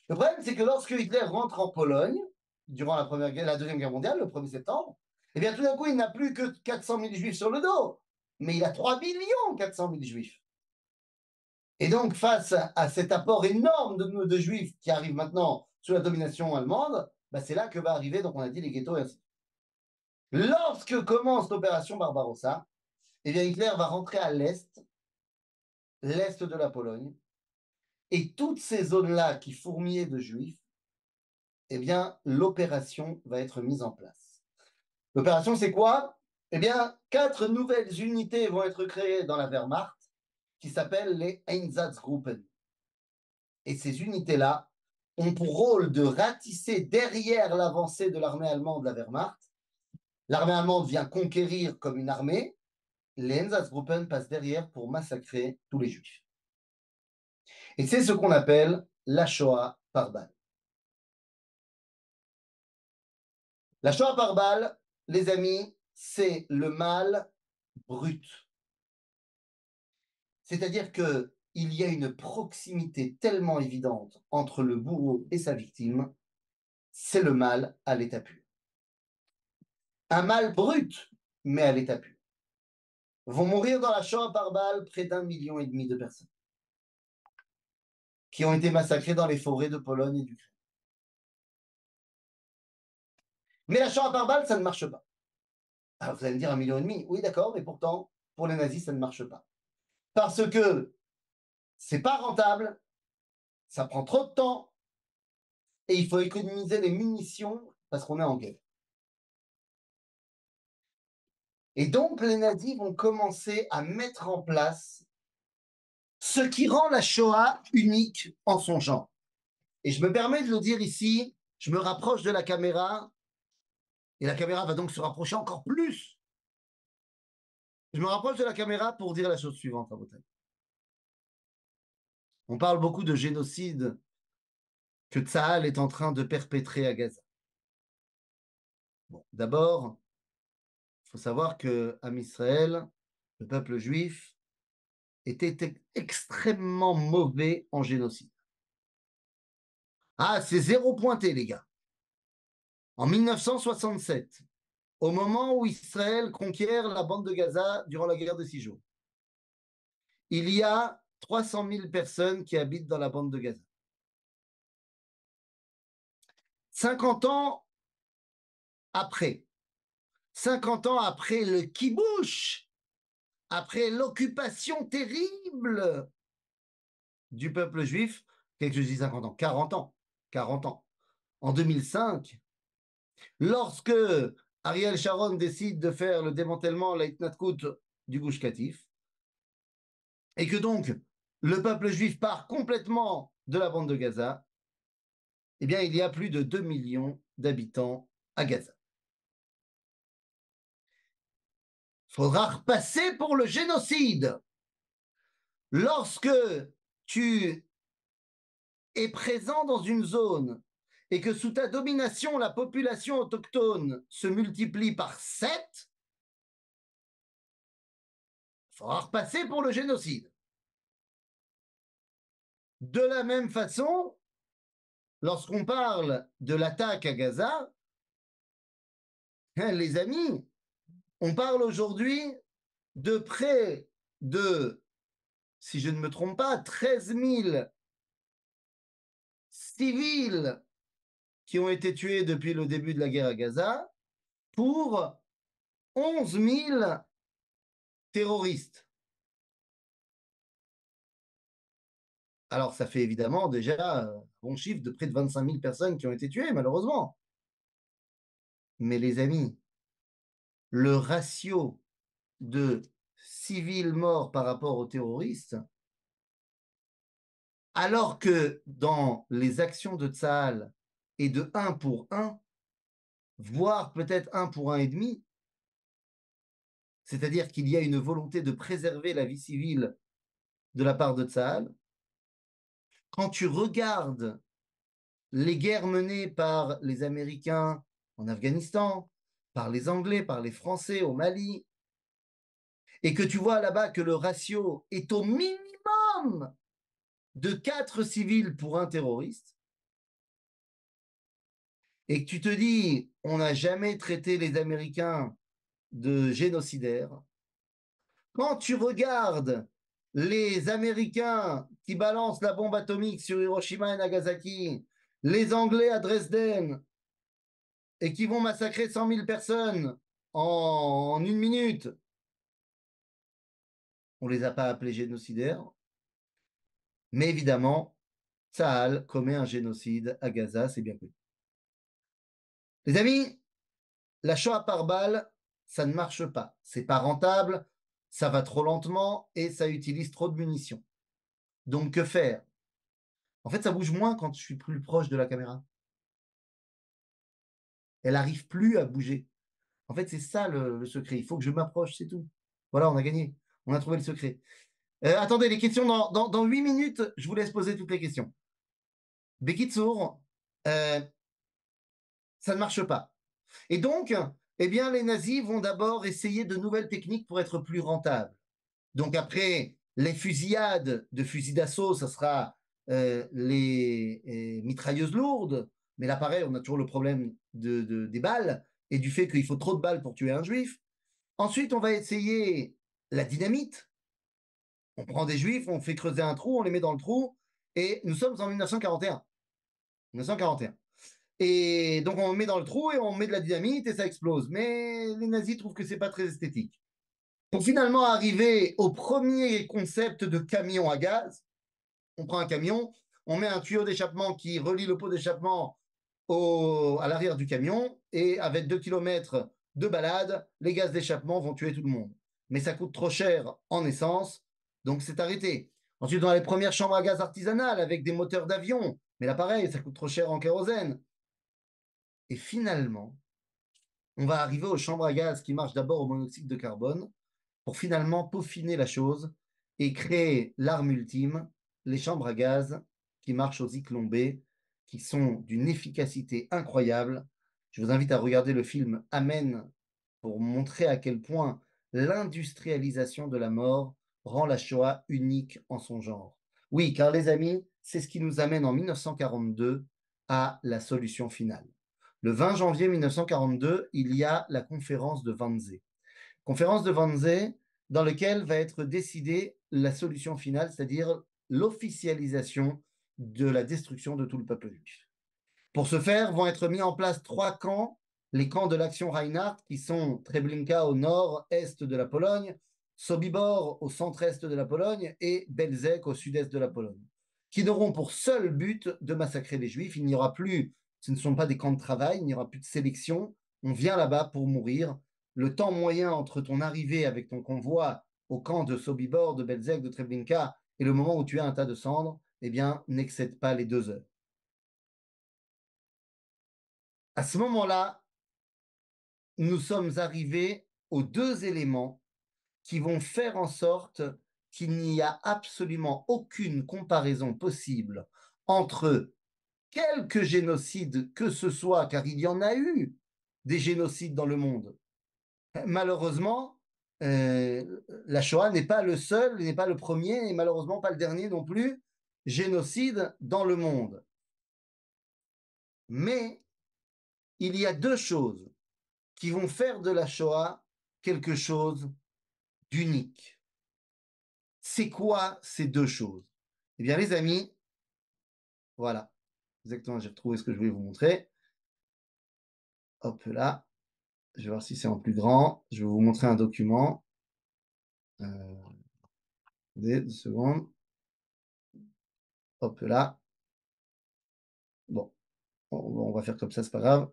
Le problème, c'est que lorsque Hitler rentre en Pologne, durant la Deuxième Guerre mondiale, le 1er septembre, eh bien, tout d'un coup, il n'a plus que 400 000 juifs sur le dos, mais il a 3 400 000 juifs. Et donc, face à cet apport énorme de juifs qui arrivent maintenant sous la domination allemande, bah, c'est là que va arriver, donc on a dit les ghettos et ainsi. Lorsque commence l'opération Barbarossa, eh bien Hitler va rentrer à l'est de la Pologne, et toutes ces zones-là qui fourmillaient de juifs, eh bien l'opération va être mise en place. L'opération, c'est quoi? Eh bien, 4 nouvelles unités vont être créées dans la Wehrmacht qui s'appellent les Einsatzgruppen. Et ces unités-là ont pour rôle de ratisser derrière l'avancée de l'armée allemande de la Wehrmacht. L'armée allemande vient conquérir comme une armée. Les Einsatzgruppen passent derrière pour massacrer tous les juifs. Et c'est ce qu'on appelle la Shoah par balle. La Shoah par balle, les amis, c'est le mal brut. C'est-à-dire qu'il y a une proximité tellement évidente entre le bourreau et sa victime, c'est le mal à l'état pur. Un mal brut, mais à l'état pur. Vont mourir dans la Shoah par balle près d'1,5 million de personnes qui ont été massacrées dans les forêts de Pologne et d'Ukraine. Mais la Shoah par balle, ça ne marche pas. Alors vous allez me dire 1,5 million, oui d'accord, mais pourtant, pour les nazis, ça ne marche pas. Parce que c'est pas rentable, ça prend trop de temps, et il faut économiser les munitions parce qu'on est en guerre. Et donc, les nazis vont commencer à mettre en place ce qui rend la Shoah unique en son genre. Et je me permets de le dire ici, je me rapproche de la caméra, et la caméra va donc se rapprocher encore plus. Je me rapproche de la caméra pour dire la chose suivante à votre avis. On parle beaucoup de génocide que Tsahal est en train de perpétrer à Gaza. Bon, d'abord, il faut savoir que Am Israël, le peuple juif, était extrêmement mauvais en génocide. Ah, c'est zéro pointé, les gars. En 1967, au moment où Israël conquiert la bande de Gaza durant la guerre de 6 jours, il y a 300 000 personnes qui habitent dans la bande de Gaza. 50 ans après, 50 ans après le kibouch, après l'occupation terrible du peuple juif, qu'est-ce que je dis 50 ans 40 ans. 40 ans. En 2005, lorsque Ariel Sharon décide de faire le démantèlement, l'Aïtnatkut du Gush Katif, et que donc le peuple juif part complètement de la bande de Gaza, eh bien, il y a plus de 2 millions d'habitants à Gaza. Il faudra repasser pour le génocide. Lorsque tu es présent dans une zone et que sous ta domination, la population autochtone se multiplie par 7, il faudra repasser pour le génocide. De la même façon, lorsqu'on parle de l'attaque à Gaza, les amis, on parle aujourd'hui de près de, si je ne me trompe pas, 13 000 civils qui ont été tués depuis le début de la guerre à Gaza pour 11 000 terroristes. Alors, ça fait évidemment déjà un bon chiffre de près de 25 000 personnes qui ont été tuées, malheureusement. Mais les amis, le ratio de civils morts par rapport aux terroristes, alors que dans les actions de Tsahal est de 1 pour 1, voire peut-être 1 pour 1,5, c'est-à-dire qu'il y a une volonté de préserver la vie civile de la part de Tsahal. Quand tu regardes les guerres menées par les Américains en Afghanistan, par les Anglais, par les Français au Mali, et que tu vois là-bas que le ratio est au minimum de 4 civils pour un terroriste, et que tu te dis, on n'a jamais traité les Américains de génocidaires, quand tu regardes les Américains qui balancent la bombe atomique sur Hiroshima et Nagasaki, les Anglais à Dresden et qui vont massacrer 100 000 personnes en une minute, on ne les a pas appelés génocidaires. Mais évidemment, Tsahal commet un génocide à Gaza, c'est bien connu. Les amis, la Shoah par balle, ça ne marche pas. C'est pas rentable, ça va trop lentement et ça utilise trop de munitions. Donc, que faire? En fait, ça bouge moins quand je suis plus proche de la caméra. Elle n'arrive plus à bouger. En fait, c'est ça le secret. Il faut que je m'approche, c'est tout. Voilà, on a gagné. On a trouvé le secret. Attendez, les questions dans 8 minutes, je vous laisse poser toutes les questions. Bekitsour, ça ne marche pas. Et donc, eh bien, les nazis vont d'abord essayer de nouvelles techniques pour être plus rentables. Donc après, les fusillades de fusils d'assaut, ça sera les mitrailleuses lourdes. Mais là, pareil, on a toujours le problème des balles et du fait qu'il faut trop de balles pour tuer un juif. Ensuite, on va essayer la dynamite. On prend des juifs, on fait creuser un trou, on les met dans le trou, et nous sommes en 1941. 1941. Et donc on met dans le trou et on met de la dynamite et ça explose. Mais les nazis trouvent que c'est pas très esthétique. Pour finalement arriver au premier concept de camion à gaz, on prend un camion, on met un tuyau d'échappement qui relie le pot d'échappement à l'arrière du camion et avec 2 kilomètres de balade, les gaz d'échappement vont tuer tout le monde. Mais ça coûte trop cher en essence, donc c'est arrêté. Ensuite, on a les premières chambres à gaz artisanales avec des moteurs d'avion. Mais là, pareil, ça coûte trop cher en kérosène. Et finalement, on va arriver aux chambres à gaz qui marchent d'abord au monoxyde de carbone pour finalement peaufiner la chose et créer l'arme ultime, les chambres à gaz qui marchent au Zyklon B, qui sont d'une efficacité incroyable. Je vous invite à regarder le film Amen pour montrer à quel point l'industrialisation de la mort rend la Shoah unique en son genre. Oui, car les amis, c'est ce qui nous amène en 1942 à la solution finale. Le 20 janvier 1942, il y a la conférence de Wannsee. Conférence de Wannsee dans laquelle va être décidée la solution finale, c'est-à-dire l'officialisation de la destruction de tout le peuple juif. Pour ce faire, vont être mis en place 3 camps, les camps de l'action Reinhardt, qui sont Treblinka au nord-est de la Pologne, Sobibor au centre-est de la Pologne et Belzec au sud-est de la Pologne, qui n'auront pour seul but de massacrer les Juifs. Il n'y aura plus, ce ne sont pas des camps de travail, il n'y aura plus de sélection. On vient là-bas pour mourir. Le temps moyen entre ton arrivée avec ton convoi au camp de Sobibor, de Belzec, de Treblinka et le moment où tu as un tas de cendres, eh bien, n'excède pas les 2 heures. À ce moment-là, nous sommes arrivés aux 2 éléments qui vont faire en sorte qu'il n'y a absolument aucune comparaison possible entre quelque génocide que ce soit, car il y en a eu des génocides dans le monde. Malheureusement, la Shoah n'est pas le seul, n'est pas le premier, et malheureusement pas le dernier non plus, génocide dans le monde. Mais il y a 2 choses qui vont faire de la Shoah quelque chose d'unique. C'est quoi ces 2 choses? Eh bien, les amis, voilà, exactement, j'ai retrouvé ce que je voulais vous montrer. Hop là, je vais voir si c'est en plus grand. Je vais vous montrer un document. Attendez 2 secondes. Hop là. Bon, on va faire comme ça, c'est pas grave.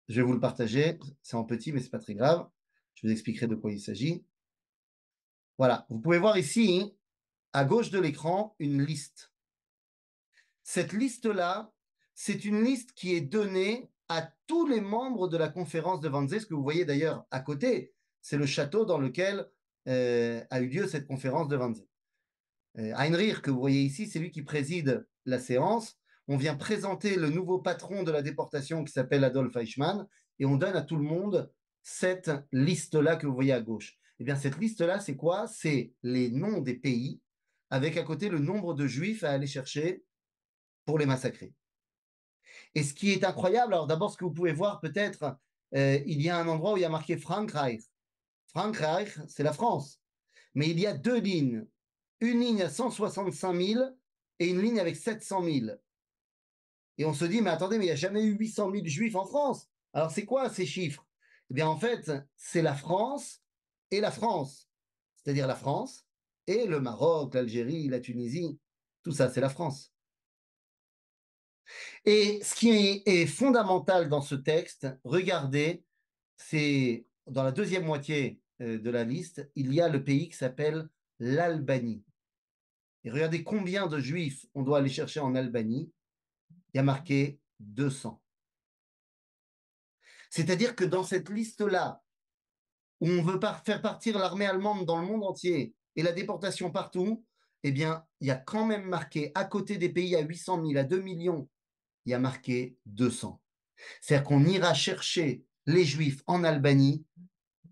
Je vais vous le partager. C'est en petit, mais c'est pas très grave. Je vous expliquerai de quoi il s'agit. Voilà, vous pouvez voir ici, à gauche de l'écran, une liste. Cette liste-là, c'est une liste qui est donnée à tous les membres de la conférence de Wannsee. Ce que vous voyez d'ailleurs à côté, c'est le château dans lequel a eu lieu cette conférence de Wannsee. Heinrich, que vous voyez ici, c'est lui qui préside la séance. On vient présenter le nouveau patron de la déportation qui s'appelle Adolf Eichmann et on donne à tout le monde cette liste-là que vous voyez à gauche. Eh bien, cette liste-là, c'est quoi? C'est les noms des pays avec à côté le nombre de juifs à aller chercher pour les massacrer. Et ce qui est incroyable, alors d'abord, ce que vous pouvez voir peut-être, il y a un endroit où il y a marqué Frankreich. Frankreich, c'est la France. Mais il y a 2 lignes. Une ligne à 165 000 et une ligne avec 700 000. Et on se dit, mais attendez, mais il n'y a jamais eu 800 000 juifs en France. Alors c'est quoi ces chiffres? Eh bien en fait, c'est la France et la France. C'est-à-dire la France et le Maroc, l'Algérie, la Tunisie. Tout ça, c'est la France. Et ce qui est fondamental dans ce texte, regardez, c'est dans la deuxième moitié de la liste, il y a le pays qui s'appelle l'Albanie. Et regardez combien de juifs on doit aller chercher en Albanie. Il y a marqué 200. C'est-à-dire que dans cette liste-là, où on veut faire partir l'armée allemande dans le monde entier et la déportation partout, eh bien, il y a quand même marqué, à côté des pays à 800 000, à 2 millions, il y a marqué 200. C'est-à-dire qu'on ira chercher les juifs en Albanie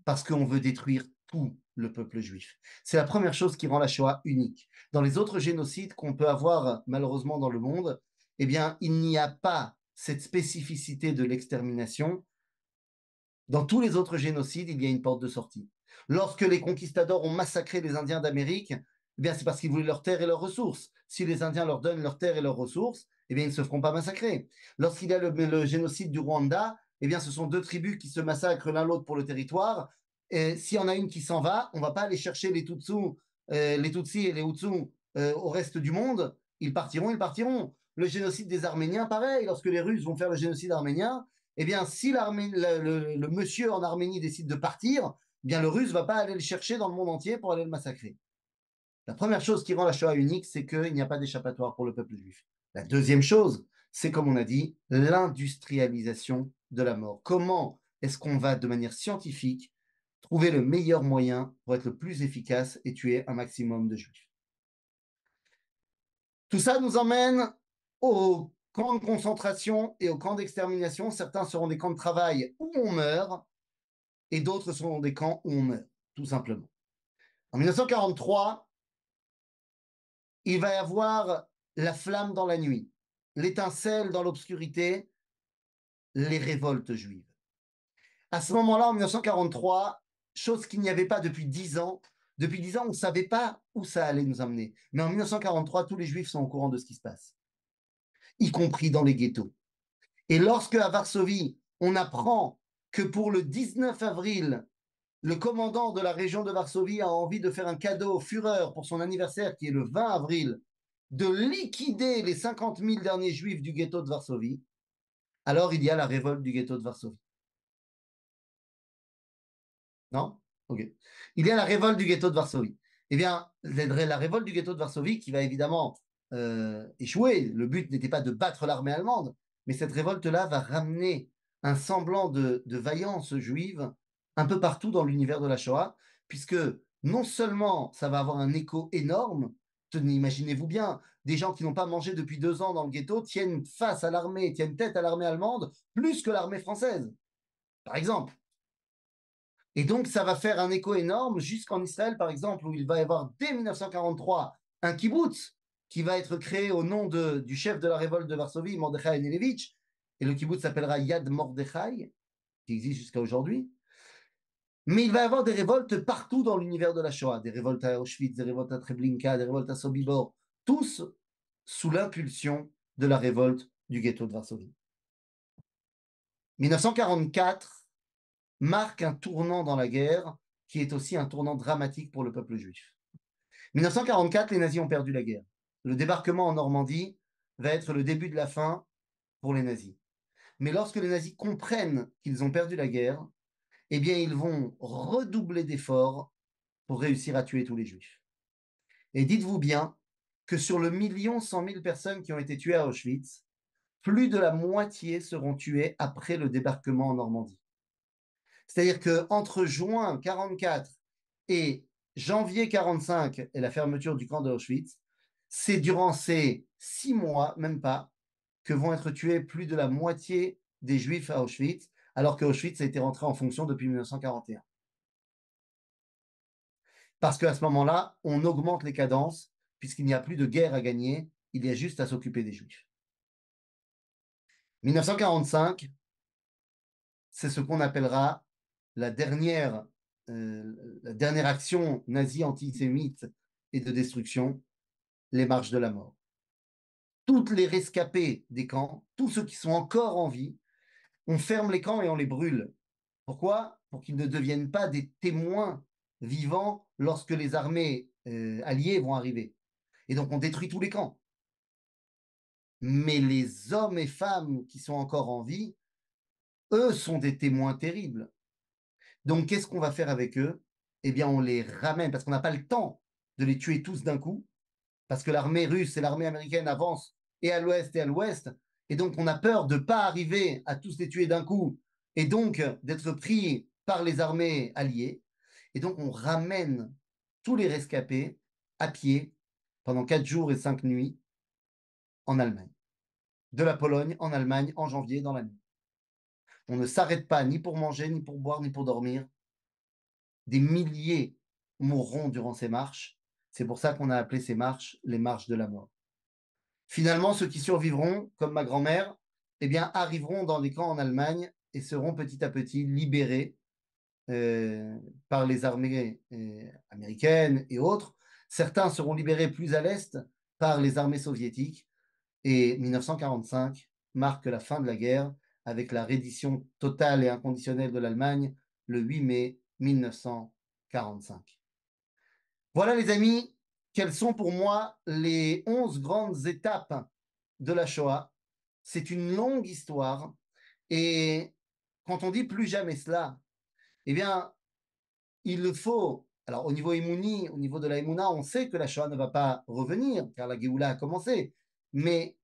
parce qu'on veut détruire tout le peuple juif. C'est la première chose qui rend la Shoah unique. Dans les autres génocides qu'on peut avoir malheureusement dans le monde, eh bien, il n'y a pas cette spécificité de l'extermination. Dans tous les autres génocides, il y a une porte de sortie. Lorsque les conquistadors ont massacré les Indiens d'Amérique, eh bien, c'est parce qu'ils voulaient leur terre et leurs ressources. Si les Indiens leur donnent leur terre et leurs ressources, eh bien, ils ne se feront pas massacrer. Lorsqu'il y a le génocide du Rwanda, eh bien, ce sont deux tribus qui se massacrent l'un l'autre pour le territoire. Et s'il y en a une qui s'en va, on ne va pas aller chercher les Tutsis et les Hutus au reste du monde. Ils partiront, ils partiront. Le génocide des Arméniens, pareil. Lorsque les Russes vont faire le génocide arménien, eh bien, si le monsieur en Arménie décide de partir, eh bien, le russe ne va pas aller le chercher dans le monde entier pour aller le massacrer. La première chose qui rend la Shoah unique, c'est qu'il n'y a pas d'échappatoire pour le peuple juif. La deuxième chose, c'est comme on a dit, l'industrialisation de la mort. Comment est-ce qu'on va, de manière scientifique, trouver le meilleur moyen pour être le plus efficace et tuer un maximum de juifs? Tout ça nous emmène au camps de concentration et aux camps d'extermination. Certains seront des camps de travail où on meurt et d'autres seront des camps où on meurt, tout simplement. En 1943, il va y avoir la flamme dans la nuit, l'étincelle dans l'obscurité, les révoltes juives. À ce moment-là, en 1943, chose qu'il n'y avait pas depuis 10 ans, depuis 10 ans, on ne savait pas où ça allait nous amener. Mais en 1943, tous les juifs sont au courant de ce qui se passe, y compris dans les ghettos. Et lorsque à Varsovie, on apprend que pour le 19 avril, le commandant de la région de Varsovie a envie de faire un cadeau au Führer pour son anniversaire qui est le 20 avril, de liquider les 50 000 derniers juifs du ghetto de Varsovie, alors il y a la révolte du ghetto de Varsovie. Non? Ok. Il y a la révolte du ghetto de Varsovie. Eh bien, la révolte du ghetto de Varsovie qui va évidemment échouer. Le but n'était pas de battre l'armée allemande, mais cette révolte-là va ramener un semblant de vaillance juive un peu partout dans l'univers de la Shoah, puisque non seulement ça va avoir un écho énorme, imaginez-vous bien, des gens qui n'ont pas mangé depuis 2 ans dans le ghetto tiennent face à l'armée, tiennent tête à l'armée allemande, plus que l'armée française, par exemple. Et donc, ça va faire un écho énorme jusqu'en Israël, par exemple, où il va y avoir dès 1943 un kibbutz qui va être créé au nom du chef de la révolte de Varsovie, Mordechai Anilevitch. Et le kibbutz s'appellera Yad Mordechai, qui existe jusqu'à aujourd'hui. Mais il va y avoir des révoltes partout dans l'univers de la Shoah, des révoltes à Auschwitz, des révoltes à Treblinka, des révoltes à Sobibor, tous sous l'impulsion de la révolte du ghetto de Varsovie. 1944 marque un tournant dans la guerre qui est aussi un tournant dramatique pour le peuple juif. 1944, les nazis ont perdu la guerre. Le débarquement en Normandie va être le début de la fin pour les nazis. Mais lorsque les nazis comprennent qu'ils ont perdu la guerre, eh bien, ils vont redoubler d'efforts pour réussir à tuer tous les juifs. Et dites-vous bien que sur le 1 100 000 personnes qui ont été tuées à Auschwitz, plus de la moitié seront tuées après le débarquement en Normandie. C'est-à-dire qu'entre juin 1944 et janvier 1945 et la fermeture du camp d'Auschwitz, c'est durant ces 6 mois, même pas, que vont être tués plus de la moitié des juifs à Auschwitz, alors qu'Auschwitz a été rentré en fonction depuis 1941. Parce qu'à ce moment-là, on augmente les cadences, puisqu'il n'y a plus de guerre à gagner, il y a juste à s'occuper des juifs. 1945, c'est ce qu'on appellera la dernière action nazie antisémite et de destruction, les marches de la mort. toutes les rescapés des camps, tous ceux qui sont encore en vie, on ferme les camps et on les brûle. Pourquoi? Pour qu'ils ne deviennent pas des témoins vivants lorsque les armées alliées vont arriver. Et donc on détruit tous les camps. Mais les hommes et femmes qui sont encore en vie, eux sont des témoins terribles. Donc qu'est-ce qu'on va faire avec eux? Eh bien on les ramène parce qu'on n'a pas le temps de les tuer tous d'un coup, parce que l'armée russe et l'armée américaine avancent et à l'ouest et à l'ouest, et donc on a peur de ne pas arriver à tous les tuer d'un coup, et donc d'être pris par les armées alliées. Et donc on ramène tous les rescapés à pied pendant 4 jours et 5 nuits en Allemagne. De la Pologne en Allemagne en janvier dans la nuit. On ne s'arrête pas ni pour manger, ni pour boire, ni pour dormir. Des milliers mourront durant ces marches. C'est pour ça qu'on a appelé ces marches les marches de la mort. Finalement, ceux qui survivront, comme ma grand-mère, eh bien, arriveront dans des camps en Allemagne et seront petit à petit libérés euh, par les armées américaines et autres. Certains seront libérés plus à l'est par les armées soviétiques. Et 1945 marque la fin de la guerre avec la reddition totale et inconditionnelle de l'Allemagne le 8 mai 1945. Voilà les amis, quelles sont pour moi les 11 grandes étapes de la Shoah. C'est une longue histoire et quand on dit plus jamais cela, eh bien, il le faut. Alors, au niveau Emouni, au niveau de la Emouna, on sait que la Shoah ne va pas revenir car la Géoula a commencé. Mais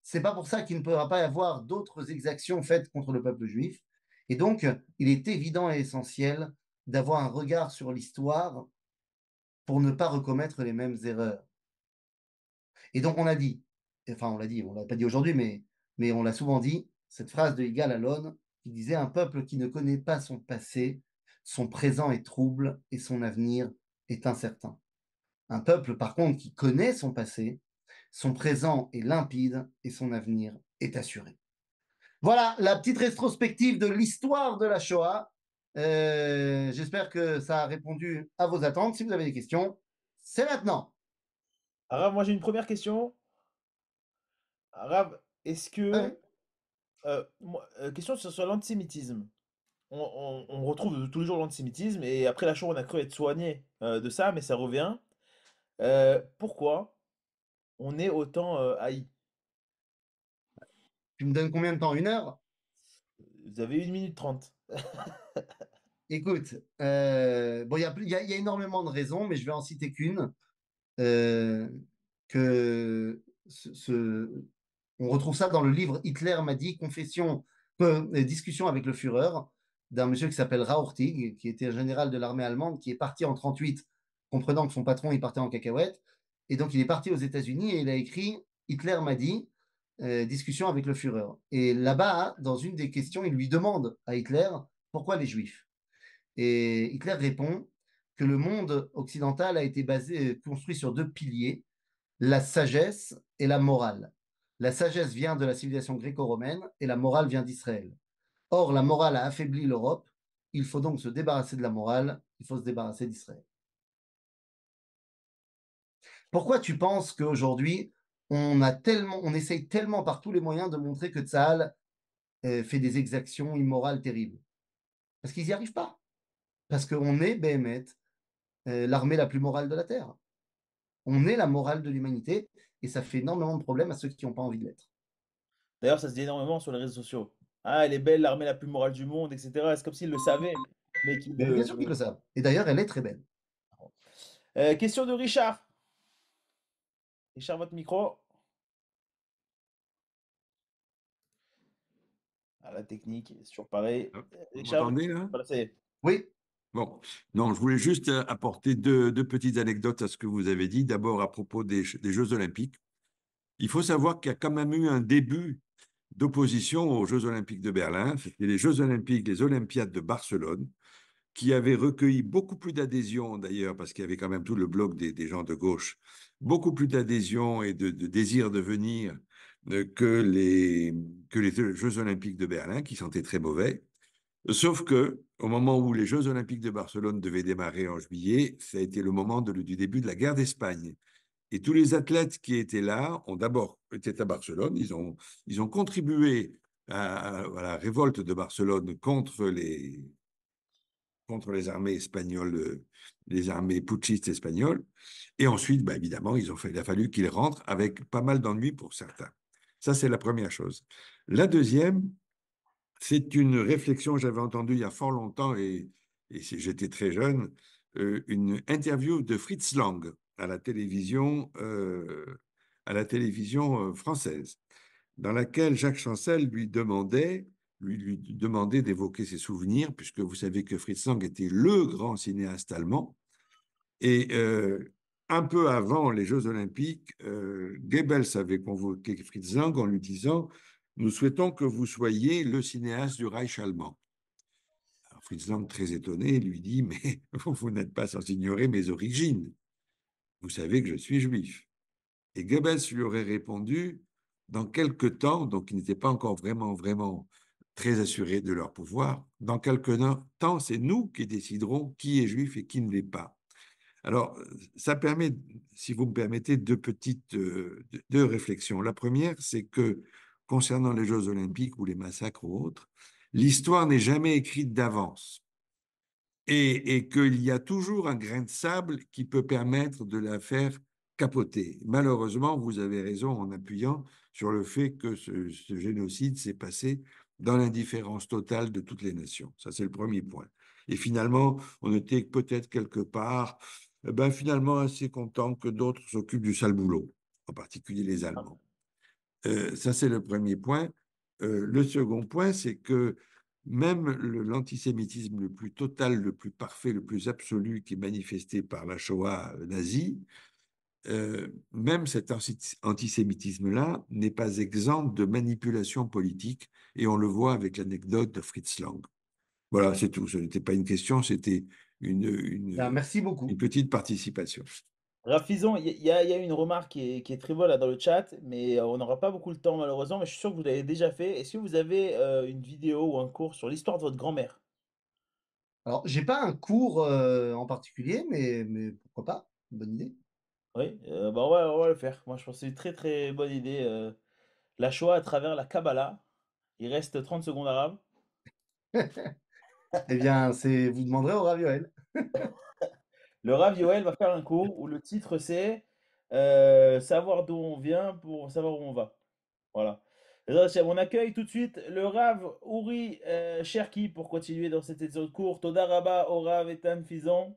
c'est pas pour ça qu'il ne pourra pas y avoir d'autres exactions faites contre le peuple juif. Et donc, il est évident et essentiel d'avoir un regard sur l'histoire pour ne pas recommettre les mêmes erreurs. Et donc, on a dit, enfin, on l'a dit, on l'a pas dit aujourd'hui, mais on l'a souvent dit, cette phrase de Yigal Allon qui disait un peuple qui ne connaît pas son passé, son présent est trouble et son avenir est incertain. Un peuple, par contre, qui connaît son passé, son présent est limpide et son avenir est assuré. Voilà la petite rétrospective de l'histoire de la Shoah. J'espère que ça a répondu à vos attentes. Si vous avez des questions, c'est maintenant. Arabe, moi j'ai une première question. Arabe, est-ce Ouais. que... question sur l'antisémitisme. On retrouve de tous les jours l'antisémitisme et après la Shoah on a cru être soigné de ça, mais ça revient. Pourquoi on est autant haï? Tu me donnes combien de temps? 1 heure? Vous avez 1 minute 30. Écoute, bon, il y a énormément de raisons, mais je vais en citer qu'une. euh, que on retrouve ça dans le livre Hitler m'a dit, discussion avec le Führer, d'un monsieur qui s'appelle Raurtig, qui était un général de l'armée allemande, qui est parti en 38, comprenant que son patron il partait en cacahuète. Et donc il est parti aux États-Unis et il a écrit Hitler m'a dit, discussion avec le Führer. Et là-bas, dans une des questions, il lui demande à Hitler pourquoi les Juifs. Et Hitler répond que le monde occidental a été construit sur 2 piliers, la sagesse et la morale. La sagesse vient de la civilisation gréco-romaine et la morale vient d'Israël. Or, la morale a affaibli l'Europe. Il faut donc se débarrasser de la morale, il faut se débarrasser d'Israël. Pourquoi tu penses qu'aujourd'hui, on essaye tellement par tous les moyens de montrer que Tsahal fait des exactions immorales terribles? Parce qu'ils n'y arrivent pas. Parce qu'on est, Béhémet, l'armée la plus morale de la Terre. On est la morale de l'humanité et ça fait énormément de problèmes à ceux qui n'ont pas envie de l'être. D'ailleurs, ça se dit énormément sur les réseaux sociaux. Ah, elle est belle, l'armée la plus morale du monde, etc. C'est comme s'ils le savaient, mais qu'ils Mais bien le... sûr qu'ils le savent. Et d'ailleurs, elle est très belle. Question de Richard. Richard, votre micro. Ah, la technique, c'est toujours pareil. Vous Richard, m'entendez là? voilà, ça y est. Oui, Bon, non, je voulais juste apporter deux petites anecdotes à ce que vous avez dit. D'abord, à propos des Jeux Olympiques. Il faut savoir qu'il y a quand même eu un début d'opposition aux Jeux Olympiques de Berlin. C'était les Jeux Olympiques, les Olympiades de Barcelone, qui avaient recueilli beaucoup plus d'adhésions d'ailleurs, parce qu'il y avait quand même tout le bloc des gens de gauche, beaucoup plus d'adhésions et de désir de venir que les Jeux Olympiques de Berlin, qui sentaient très mauvais. Sauf que, au moment où les Jeux Olympiques de Barcelone devaient démarrer en juillet, ça a été le moment du début de la guerre d'Espagne. Et tous les athlètes qui étaient là ont d'abord été à Barcelone, ils ont contribué à la révolte de Barcelone contre les armées espagnoles, les armées putschistes espagnoles. Et ensuite, bah, évidemment, il a fallu qu'ils rentrent avec pas mal d'ennuis pour certains. Ça, c'est la première chose. La deuxième, c'est une réflexion que j'avais entendue il y a fort longtemps et j'étais très jeune, une interview de Fritz Lang à la télévision française, dans laquelle Jacques Chancel lui demandait d'évoquer ses souvenirs, puisque vous savez que Fritz Lang était le grand cinéaste allemand. Et un peu avant les Jeux Olympiques, Goebbels avait convoqué Fritz Lang en lui disant: nous souhaitons que vous soyez le cinéaste du Reich allemand. Alors Fritz Lang, très étonné, lui dit: mais vous n'êtes pas sans ignorer mes origines. Vous savez que je suis juif. Et Goebbels lui aurait répondu: dans quelque temps, donc ils n'étaient pas encore vraiment très assurés de leur pouvoir, dans quelque temps, c'est nous qui déciderons qui est juif et qui ne l'est pas. Alors, ça permet, si vous me permettez, deux réflexions. La première, c'est que concernant les Jeux Olympiques ou les massacres ou autres, l'histoire n'est jamais écrite d'avance et qu'il y a toujours un grain de sable qui peut permettre de la faire capoter. Malheureusement, vous avez raison en appuyant sur le fait que ce génocide s'est passé dans l'indifférence totale de toutes les nations. Ça, c'est le premier point. Et finalement, on était peut-être quelque part, finalement assez content que d'autres s'occupent du sale boulot, en particulier les Allemands. Ça, c'est le premier point. Le second point, c'est que même l'antisémitisme le plus total, le plus parfait, le plus absolu qui est manifesté par la Shoah nazie, même cet antisémitisme-là n'est pas exempt de manipulation politique, et on le voit avec l'anecdote de Fritz Lang. Voilà, c'est tout. Ce n'était pas une question, c'était Merci une beaucoup. petite participation. Rafizon, il y a une remarque qui est très bonne là dans le chat, mais on n'aura pas beaucoup le temps malheureusement, mais je suis sûr que vous l'avez déjà fait. Est-ce que vous avez une vidéo ou un cours sur l'histoire de votre grand-mère? Alors, j'ai pas un cours en particulier, mais pourquoi pas? Bonne idée. Oui, bah on va le faire. Moi je pense que c'est une très très bonne idée. La Shoah à travers la Kabbalah. Il reste 30 secondes arabes. Eh bien, vous demanderez au Rav Yoel. Le Rav Yoel va faire un cours où le titre c'est savoir d'où on vient pour savoir où on va. Voilà. On accueille tout de suite le Rav Uri Cherki pour continuer dans cette épisode court. Toda Rabba au Rav Etan Fizon.